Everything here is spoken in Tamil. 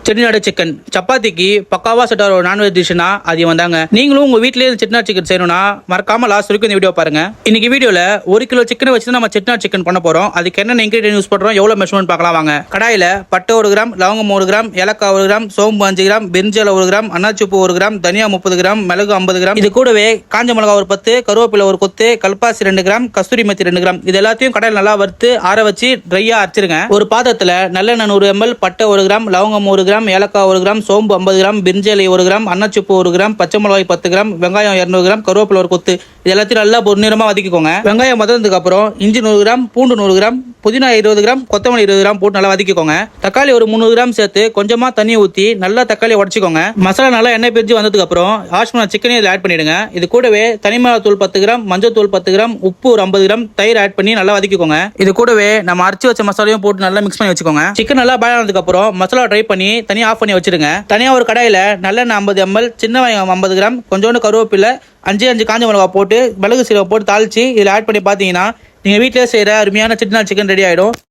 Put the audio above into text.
செட்டிநாடு சிக்கன் சப்பாத்திக்கு பக்காவா செட் ஆகிற ஒரு நான்வெஜ் டிஷ்னா அது வந்தாங்க. நீங்களும் உங்க வீட்டிலேயே செட்டிநாடு சிக்கன் செய்யணும்னா மறக்காம லாஸ்ட் வரைக்கும் இந்த வீடியோ பாருங்க. இன்னைக்கு வீடியோல 1 கிலோ சிக்கனை வச்சு நம்ம செட்டிநாடு சிக்கன் பண்ண போறோம். அதுக்கு என்ன இன்கிரிடியன்ட் யூஸ் பண்றோம், எவ்வளவு மெஷர்மெண்ட் பார்க்கலாம் வாங்க. கடாயில பட்டை 1 கிராம், லவங்கம் 1 கிராம், ஏலக்காய் 1 கிராம், சோம்பு 5 கிராம், பிரிஞ்சால 1 கிராம், அன்னாச்சிப்பூ 1 கிராம், தனியா 30 கிராம், மிளகு 50 கிராம். இது கூடவே காஞ்ச மிளகா ஒரு 10, கருவேப்பிலை ஒரு கொத்து, கல்பாசி 2 கிராம், கஸ்தூரி மெத்தி 2 கிராம். இது எல்லாத்தையும் கடாயில் நல்லா வறுத்து ஆற வச்சு ட்ரையா அரைச்சிருங்க. ஒரு பாத்திரத்துல நல்லெண்ணெய் 100 ml, பட்டை 1 கிராம், லவங்கம் 1 கிராம், ஏலக்காய் 1 கிராம், சோம்பு 50 கிராம், பிரிஞ்சாலை 1 கிராம், அன்னாச்சிப்பூ 1 கிராம், பச்சை மிளகாய் 10 கிராம், வெங்காயம் 200 கிராம், கருவேப்பிலை ஒரு கொத்து. இது எல்லாத்தையும் நல்லா பொன்னிறமா வதக்கிக்கோங்க. வெங்காயம் வதந்ததுக்கு அப்புறம் இஞ்சி 100 கிராம், பூண்டு 100 கிராம், புதினா 20 கிராம், கொத்தமல்லி 20 கிராம் போட்டு நல்லா வதக்கிக்கோங்க. தக்காளி ஒரு 300 கிராம் சேர்த்து கொஞ்சமா தண்ணி ஊற்றி நல்லா தக்காளியை உடச்சிக்கோங்க. மசாலா நல்லா எண்ணெய் பிரிஞ்சு வந்ததுக்கு அப்புறம் வாஷ் பண்ண சிக்கனை இதில் ஆட் பண்ணிடுங்க. இது கூடவே தனிமிளகாய் தூள் 10 கிராம், மஞ்சள் தூள் 10 கிராம், உப்பு ஒரு 50 கிராம், தயிர் ஆட் பண்ணி நல்லா வதக்கிக்கோங்க. இது கூடவே நம்ம அரைச்சி வச்ச மசாலையும் போட்டு நல்லா மிக்ஸ் பண்ணி வச்சுக்கோங்க. சிக்கன் நல்லா பாயில் ஆனதுக்கு அப்புறம் மசாலா ட்ரை பண்ணி தனியாக ஆஃப் பண்ணி வச்சிருங்க. தனியாக ஒரு கடாயில் நல்லெண்ணெய் 50 ml, சின்ன வெங்காயம் 50 கிராம், கொஞ்சோண்டு கருவேப்பிலை, 5 காஞ்ச மிளகா போட்டு மிளகு சீரகம் போட்டு தாளிச்சு இதில் ஆட் பண்ணி பார்த்தீங்கன்னா நீங்கள் வீட்டிலே செய்கிற அருமையான செட்டிநாடு சிக்கன் ரெடி ஆகிடும்.